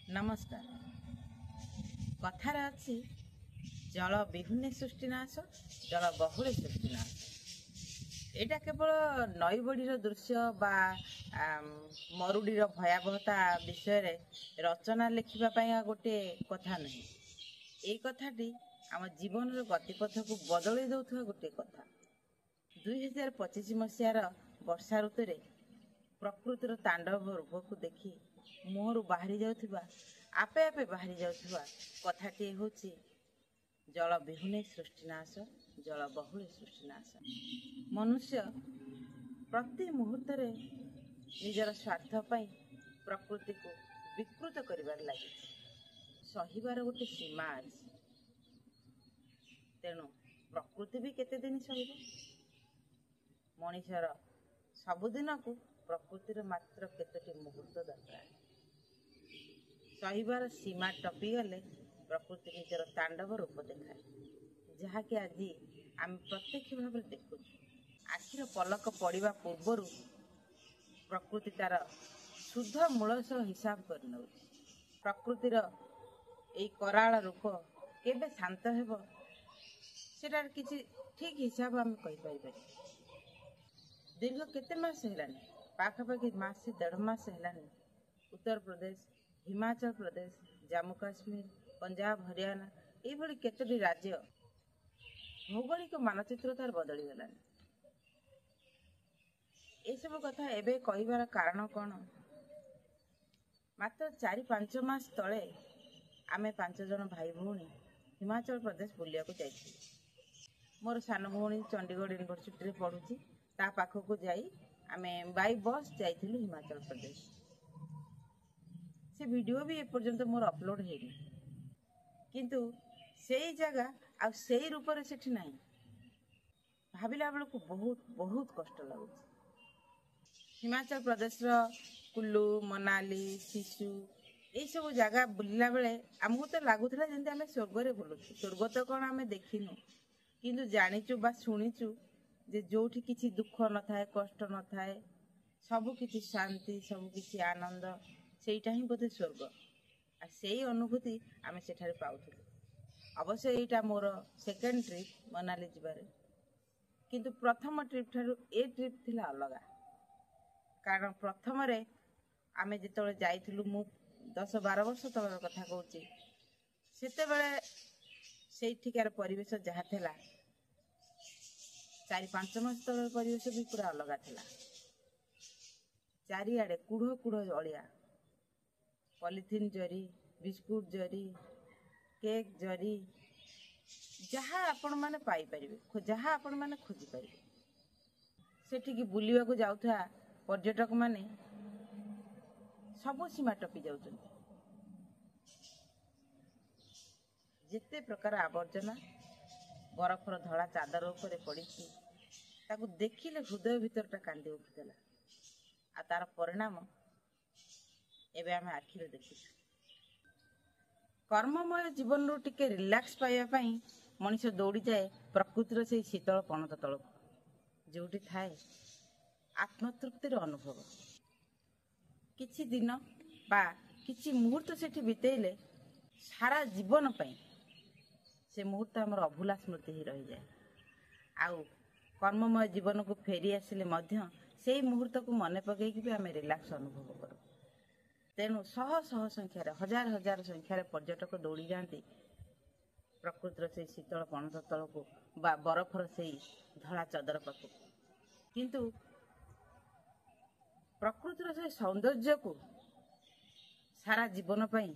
नमस्कार। कथार अच्छी जल विहुने सृष्टिनाश जल बहुले सृष्टिनाश। एटा केवल नई बड़ीर दृश्य बा मरुडीर भयावहता विषय रचना लिखापी गोटे कथा नहीं। ये कथाटी आम जीवन गतिपथ को बदल दौथुवा गोटे कथा। 2025 मसीहार वर्षा ऋतु प्रकृतिर तांडव रूप को देखी मुहर बाहरी जाउथुवा आपे आपे बाहरी जाउथुवा कथाटी होची जल विहुने सृष्टिनाश जल बहुले सृष्टिनाश। मनुष्य प्रति मुहूर्त निजर स्वार्थ पाई प्रकृति को विकृत करिबार लगे। सहिबार गोटे सीमा अछि। तेणु प्रकृति भी केते दिन सहिब। मनुष्यर सबुदिन को प्रकृतिर मात्र केतोटी मुहूर्त दरकार। सहिबार सीमा टपी गले प्रकृति निजर तांडव रूप देखाए, जहाँकि आज आम प्रत्यक्ष भाव देखु। आखिर पलक पड़ा पूर्वर प्रकृति तार शुद्ध मूल सह हिसाब कर नौ। प्रकृतिर यही कराल रूप केबे शांत हेब सेटार किछि ठीक हिसाब आम कहि। दीर्घ केते मास हेलानी, पाखापाखि मास से 1.5 मास हेलानी उत्तर प्रदेश, हिमाचल प्रदेश, जम्मू काश्मीर, पंजाब, हरियाणा ये केतोटी राज्य भौगोलिक मानचित्र तार बदली गलानी। ये सब कथा एबे कहिबार कारण कौन? मात्र 4-5 मास तले आमे 5 जन भाई भौणी हिमाचल प्रदेश बुलिया को जाइथिलु। मोर सान भौणी चंडीगढ़ यूनिवर्सिटी रे पढुची, ता पाखकु जाई आमे बाई बस जाइथिलु हिमाचल प्रदेश। से वीडियो भी एपर्यंत मोर अपलोड हेनी, किंतु सेई जगह आ सेई रूप रे सेठी नाही। भाबिला बेल को बहुत बहुत कष्ट लागुଛି। हिमाचल प्रदेश रो कुल्लू, मनाली, सिसु ये सब जगह बुलिला बेले हमको तो लागुଥିଲା जेंति आमे स्वर्ग रे बुलुछु। स्वर्ग तो कोन आमे देखिनु, किंतु जानिचु बा सुनिचु जे जोठी किछि दुख न थाए, कष्ट न थाए, सब किछि शांति, सब किछि आनंद, सेटा ही बोधे स्वर्ग। आ सेई अनुभूति आमे सेठारे पाउथिलु। अवश्य एटा मोर सेकेंड ट्रिप मनाली जिबारे, किंतु प्रथम ट्रिप ठारू ए ट्रिप थिला अलगा। कारण प्रथम रे आमे जेतले जाइथिलु, मु 10-12 वर्ष तलर कथा कहूची, सेते बेले सेठिकार परिवेश जहा थिला 4-5 मास तलर परिवेश भी पूरा अलगा थिला। चारिआडे कुढ़ कुढ़ अलिया, पॉलिथीन जरी, बिस्कुट जरी, केक जरी, जहाँ आपण माने पाई परिबे, जहाँ आपण माने खोजी परिबे। सेठी की बुलिया को जाउथा पर्यटक माने सब सीमा टपी जाउछन्ति। जेते प्रकार आवर्जना बरफर धड़ा चादर उपरे पड़ीछि, ताकू देखिले हृदय भीतरटा कांदी उठितला। आ तार परिणाम एबे आमे आखिरे देखिछु। कर्ममय जीवन रो टिके रिलैक्स पाइबा पई मनुष्य दौड़ी जाए प्रकृतिर से शीतल पणत तल, जोटी थाए आत्मतृप्तिर अनुभव। किछि दिन बा किछि मुहूर्त सेठी बितेइले सारा जीवन पई से मुहूर्त हमर अभुला स्मृति ही रही जाए। आउ कर्ममय जीवन को फेरी आसिले मध्य सेई मुहूर्त को मने पकई कि आमे रिलैक्स अनुभव करू। तेणु शह शह संख्यार, हजार हजार संख्यार पर्यटक दौड़ी जाती प्रकृतिर से शीतल पणत तल को बा बरफर से धड़ा चदर पाखु। किंतु प्रकृतिर से सौंदर्य को सारा जीवन पाई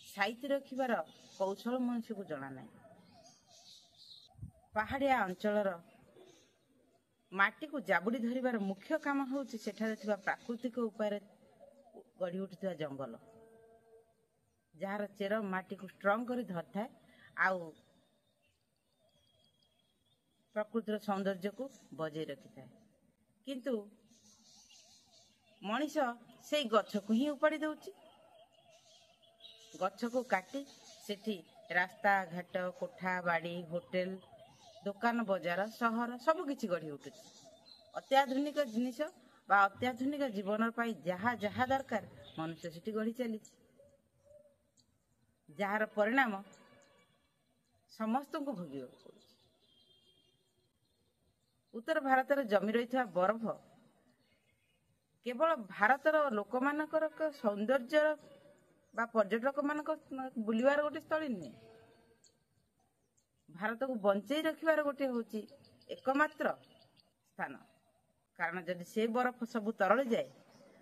साइति रखिबार कौशल मनुष्य को जना नहीं। पहाड़िया अंचलर माटी को जाबुड़ी धरिबार मुख्य काम होउछि सेठारे थिबा प्राकृतिक उपाय गढ़ी उठुवा जंगल, जार चेर माटी को स्ट्रंग कर धरता है, आउ प्रकृतिर सौंदर्य को बजाय रखि था। किंतु मनीष से गछ को ही उपाड़ी दउछि। गछ को काटी सेठी रास्ता घाट, कोठा बाड़ी, होटेल, दुकान बजार, सहर सब किछि गढ़ी उठुछि। अत्याधुनिक जिनिस बा अत्याधुनिक जीवन पाई जहा जहा दरकार मनुष्य सेठी गढ़ी चली। ଯାହାର ପରିଣାମ ସମସ୍ତଙ୍କୁ ଭୋଗିବାକୁ ପଡୁଛି। ଉତ୍ତର ଭାରତରେ ଜମି ରହିଥିବା ବରଫ କେବଳ ଭାରତର ଲୋକମାନଙ୍କର ସୌନ୍ଦର୍ଯ୍ୟ ବା ପର୍ଯ୍ୟଟକମାନଙ୍କ ବୁଲିବାର ଗୋଟେ ସ୍ଥଳୀ ନୁହେଁ, ଭାରତକୁ ବଞ୍ଚେଇ ରଖିବାର ଗୋଟେ ହେଉଛି ଏକମାତ୍ର ସ୍ଥାନ। କାରଣ ଯଦି ସେ ବରଫ ସବୁ ତରଳି ଯାଏ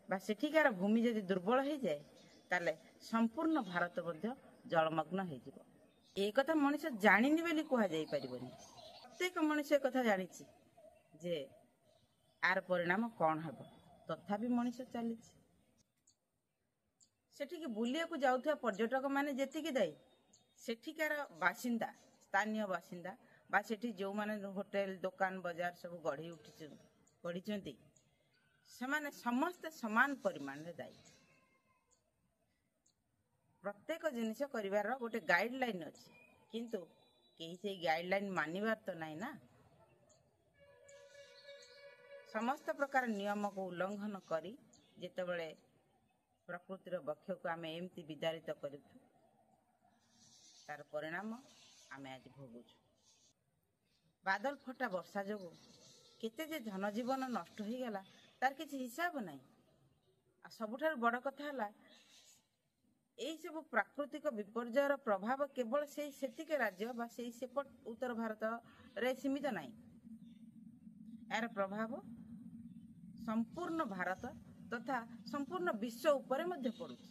ବା ସେଠିକାର ଭୂମି ଯଦି ଦୁର୍ବଳ ହେଇଯାଏ, ତାହେଲେ ସମ୍ପୂର୍ଣ୍ଣ ଭାରତ ମଧ୍ୟ ଜଳମଗ୍ନ ହେଇଯିବ। ଏ କଥା ମଣିଷ ଜାଣିନି ବୋଲି କୁହାଯାଇ ପାରିବନି। ପ୍ରତ୍ୟେକ ମଣିଷ ଏ କଥା ଜାଣିଛି ଯେ ଆର ପରିଣାମ କ'ଣ ହେବ, ତଥାପି ମଣିଷ ଚାଲିଛି। ସେଠିକି ବୁଲିବାକୁ ଯାଉଥିବା ପର୍ଯ୍ୟଟକମାନେ ଯେତିକି ଦାୟୀ, ସେଠିକାର ବାସିନ୍ଦା, ସ୍ଥାନୀୟ ବାସିନ୍ଦା ବା ସେଠି ଯେଉଁମାନେ ହୋଟେଲ ଦୋକାନ ବଜାର ସବୁ ଗଢ଼ିଛନ୍ତି ସେମାନେ ସମସ୍ତେ ସମାନ ପରିମାଣରେ ଦାୟୀ। ପ୍ରତ୍ୟେକ ଜିନିଷ କରିବାର ଗୋଟେ ଗାଇଡଲାଇନ୍ ଅଛି, କିନ୍ତୁ କେହି ସେଇ ଗାଇଡଲାଇନ୍ ମାନିବାର ତ ନାହିଁ ନା। ସମସ୍ତ ପ୍ରକାର ନିୟମକୁ ଉଲ୍ଲଂଘନ କରି ଯେତେବେଳେ ପ୍ରକୃତିର ବକ୍ଷକୁ ଆମେ ଏମିତି ବିଦାରିତ କରୁଛୁ, ତାର ପରିଣାମ ଆମେ ଆଜି ଭୋଗୁଛୁ। ବାଦଲ ଫଟା ବର୍ଷା ଯୋଗୁଁ କେତେ ଯେ ଧନଜୀବନ ନଷ୍ଟ ହୋଇଗଲା ତାର କିଛି ହିସାବ ନାହିଁ। ଆଉ ସବୁଠାରୁ ବଡ଼ କଥା ହେଲା, ଏହିସବୁ ପ୍ରାକୃତିକ ବିପର୍ଯ୍ୟୟର ପ୍ରଭାବ କେବଳ ସେତିକି ରାଜ୍ୟ ବା ସେପଟ ଉତ୍ତର ଭାରତରେ ସୀମିତ ନାହିଁ। ଏହାର ପ୍ରଭାବ ସମ୍ପୂର୍ଣ୍ଣ ଭାରତ ତଥା ସମ୍ପୂର୍ଣ୍ଣ ବିଶ୍ୱ ଉପରେ ମଧ୍ୟ ପଡ଼ୁଛି।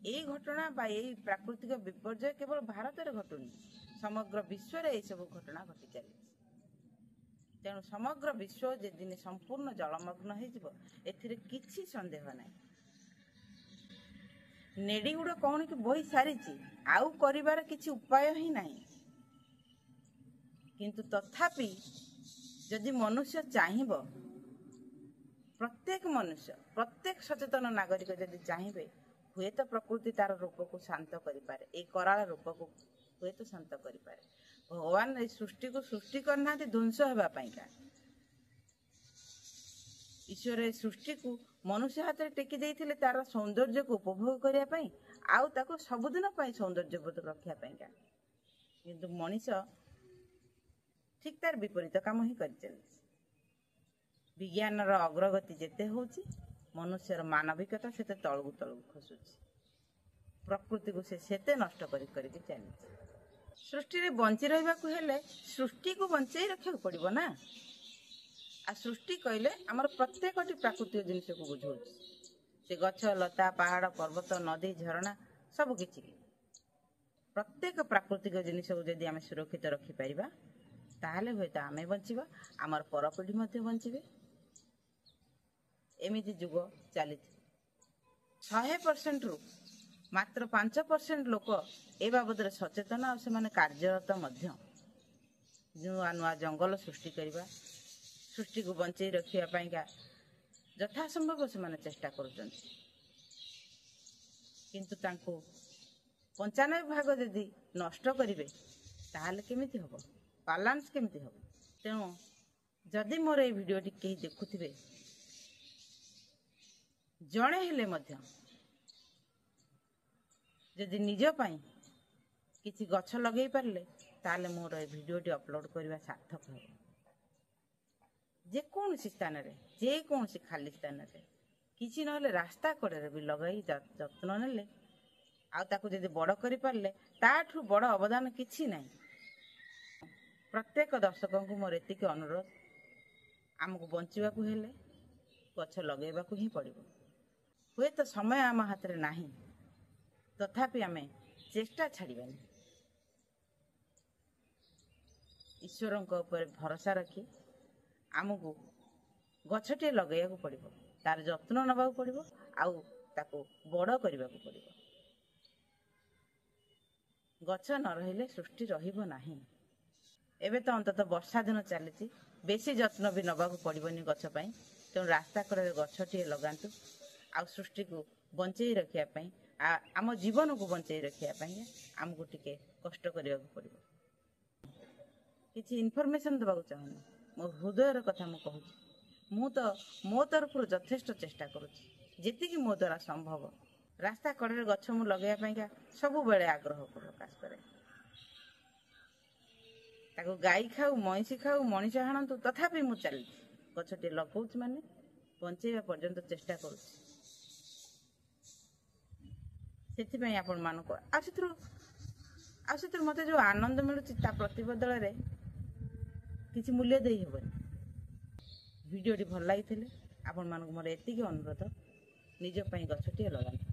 ଏହି ଘଟଣା ବା ଏହି ପ୍ରାକୃତିକ ବିପର୍ଯ୍ୟୟ କେବଳ ଭାରତରେ ଘଟୁନି, ସମଗ୍ର ବିଶ୍ୱରେ ଏହିସବୁ ଘଟଣା ଘଟି ଚାଲିଛି। ତେଣୁ ସମଗ୍ର ବିଶ୍ୱ ଯେ ଦିନେ ସମ୍ପୂର୍ଣ୍ଣ ଜଳମଗ୍ନ ହେଇଯିବ, ଏଥିରେ କିଛି ସନ୍ଦେହ ନାହିଁ। ନେଡ଼ିଗୁଡ଼ କୌଣସି ବହି ସାରିଛି, ଆଉ କରିବାର କିଛି ଉପାୟ ହିଁ ନାହିଁ। କିନ୍ତୁ ତଥାପି ଯଦି ମନୁଷ୍ୟ ଚାହିଁବ, ପ୍ରତ୍ୟେକ ମନୁଷ୍ୟ, ପ୍ରତ୍ୟେକ ସଚେତନ ନାଗରିକ ଯଦି ଚାହିଁବେ, ହୁଏତ ପ୍ରକୃତି ତାର ରୂପକୁ ଶାନ୍ତ କରିପାରେ, ଏଇ କରାଳ ରୂପକୁ ହୁଏତ ଶାନ୍ତ କରିପାରେ। ଭଗବାନ ଏଇ ସୃଷ୍ଟିକୁ ସୃଷ୍ଟି କରିନାହାନ୍ତି ଧ୍ୱଂସ ହେବା ପାଇଁକା। ଈଶ୍ୱର ଏ ସୃଷ୍ଟିକୁ ମନୁଷ୍ୟ ହାତରେ ଟେକି ଦେଇଥିଲେ ତାର ସୌନ୍ଦର୍ଯ୍ୟକୁ ଉପଭୋଗ କରିବା ପାଇଁ, ଆଉ ତାକୁ ସବୁଦିନ ପାଇଁ ସୌନ୍ଦର୍ଯ୍ୟବୋଧ ରଖିବା ପାଇଁକା। କିନ୍ତୁ ମଣିଷ ଠିକ୍ ତାର ବିପରୀତ କାମ ହିଁ କରିଚାଲିଛି। ବିଜ୍ଞାନର ଅଗ୍ରଗତି ଯେତେ ହେଉଛି, ମନୁଷ୍ୟର ମାନବିକତା ସେତେ ତଳକୁ ତଳକୁ ଖସୁଛି। ପ୍ରକୃତିକୁ ସେ ସେତେ ନଷ୍ଟ କରିକି ଚାଲିଛି। ସୃଷ୍ଟିରେ ବଞ୍ଚି ରହିବାକୁ ହେଲେ ସୃଷ୍ଟିକୁ ବଞ୍ଚେଇ ରଖିବାକୁ ପଡ଼ିବ ନା। ଆଉ ସୃଷ୍ଟି କହିଲେ ଆମର ପ୍ରତ୍ୟେକଟି ପ୍ରାକୃତିକ ଜିନିଷକୁ ବୁଝାଉଛି। ସେ ଗଛ ଲତା ପାହାଡ଼ ପର୍ବତ ନଦୀ ଝରଣା ସବୁ କିଛି, ପ୍ରତ୍ୟେକ ପ୍ରାକୃତିକ ଜିନିଷକୁ ଯଦି ଆମେ ସୁରକ୍ଷିତ ରଖିପାରିବା, ତାହେଲେ ହୁଏତ ଆମେ ବଞ୍ଚିବା, ଆମର ପରପିଢ଼ି ମଧ୍ୟ ବଞ୍ଚିବେ। ଏମିତି ଯୁଗ ଚାଲିଛି। 100%ରୁ ମାତ୍ର 5% ଲୋକ ଏ ବାବଦରେ ସଚେତନ, ଆଉ ସେମାନେ କାର୍ଯ୍ୟରତ ମଧ୍ୟ। ନୂଆ ନୂଆ ଜଙ୍ଗଲ ସୃଷ୍ଟି କରିବା, ସୃଷ୍ଟିକୁ ବଞ୍ଚେଇ ରଖିବା ପାଇଁକା ଯଥାସମ୍ଭବ ସେମାନେ ଚେଷ୍ଟା କରୁଛନ୍ତି। କିନ୍ତୁ ତାଙ୍କୁ 95% ଯଦି ନଷ୍ଟ କରିବେ, ତାହେଲେ କେମିତି ହେବ? ବାଲାନ୍ସ କେମିତି ହେବ? ତେଣୁ ଯଦି ମୋର এই ଭିଡ଼ିଓଟି କେହି ଦେଖୁଥିବେ, ଜଣେ ହେଲେ ମଧ୍ୟ ଯଦି ନିଜ ପାଇଁ କିଛି ଗଛ ଲଗେଇ ପାରିଲେ, ତାହେଲେ ମୋର এই ଭିଡ଼ିଓଟି ଅପଲୋଡ଼ କରିବା ସାର୍ଥକ ହେବ। ଯେକୌଣସି ସ୍ଥାନରେ, ଯେକୌଣସି ଖାଲି ସ୍ଥାନରେ, କିଛି ନହେଲେ ରାସ୍ତା କଡ଼ରେ ବି ଲଗାଇ ଯତ୍ନ ନେଲେ, ଆଉ ତାକୁ ଯଦି ବଡ଼ କରିପାରିଲେ, ତାଠୁ ବଡ଼ ଅବଦାନ କିଛି ନାହିଁ। ପ୍ରତ୍ୟେକ ଦର୍ଶକଙ୍କୁ ମୋର ଏତିକି ଅନୁରୋଧ, ଆମକୁ ବଞ୍ଚିବାକୁ ହେଲେ ଗଛ ଲଗାଇବାକୁ ହିଁ ପଡ଼ିବ। ହୁଏତ ସମୟ ଆମ ହାତରେ ନାହିଁ, ତଥାପି ଆମେ ଚେଷ୍ଟା ଛାଡ଼ିବାନି। ଈଶ୍ୱରଙ୍କ ଉପରେ ଭରସା ରଖି ଆମକୁ ଗଛଟିଏ ଲଗାଇବାକୁ ପଡ଼ିବ, ତାର ଯତ୍ନ ନେବାକୁ ପଡ଼ିବ, ଆଉ ତାକୁ ବଡ଼ କରିବାକୁ ପଡ଼ିବ। ଗଛ ନ ରହିଲେ ସୃଷ୍ଟି ରହିବ ନାହିଁ। ଏବେ ତ ଅନ୍ତତଃ ବର୍ଷା ଦିନ ଚାଲିଛି, ବେଶୀ ଯତ୍ନ ବି ନେବାକୁ ପଡ଼ିବନି ଗଛ ପାଇଁ। ତେଣୁ ରାସ୍ତା କଡ଼ରେ ଗଛଟିଏ ଲଗାନ୍ତୁ, ଆଉ ସୃଷ୍ଟିକୁ ବଞ୍ଚେଇ ରଖିବା ପାଇଁ, ଆମ ଜୀବନକୁ ବଞ୍ଚେଇ ରଖିବା ପାଇଁ ଆମକୁ ଟିକେ କଷ୍ଟ କରିବାକୁ ପଡ଼ିବ। କିଛି ଇନଫର୍ମେସନ୍ ଦେବାକୁ ଚାହୁଁନି, ମୋ ହୃଦୟର କଥା ମୁଁ କହୁଛି। ମୁଁ ତ ମୋ ତରଫରୁ ଯଥେଷ୍ଟ ଚେଷ୍ଟା କରୁଛି, ଯେତିକି ମୋ ଦ୍ୱାରା ସମ୍ଭବ ରାସ୍ତା କଡ଼ରେ ଗଛ ମୁଁ ଲଗେଇବା ପାଇଁକା ସବୁବେଳେ ଆଗ୍ରହ ପ୍ରକାଶ କରେ। ତାକୁ ଗାଈ ଖାଉ, ମଇଁଷି ଖାଉ, ମଣିଷ ହାଣନ୍ତୁ, ତଥାପି ମୁଁ ଚାଲିଛି। ଗଛଟି ଲଗାଉଛି ମାନେ ବଞ୍ଚେଇବା ପର୍ଯ୍ୟନ୍ତ ଚେଷ୍ଟା କରୁଛି। ସେଥିପାଇଁ ଆପଣମାନଙ୍କୁ ଆଉ ସେଥିରୁ ମୋତେ ଯେଉଁ ଆନନ୍ଦ ମିଳୁଛି ତା ପ୍ରତିବଦଳରେ କିଛି ମୂଲ୍ୟ ଦେଇ ହେବନି। ଭିଡ଼ିଓଟି ଭଲ ଲାଗିଥିଲେ ଆପଣମାନଙ୍କୁ ମୋର ଏତିକି ଅନୁରୋଧ, ନିଜ ପାଇଁ ଗଛଟିଏ ଲଗାନ୍ତୁ।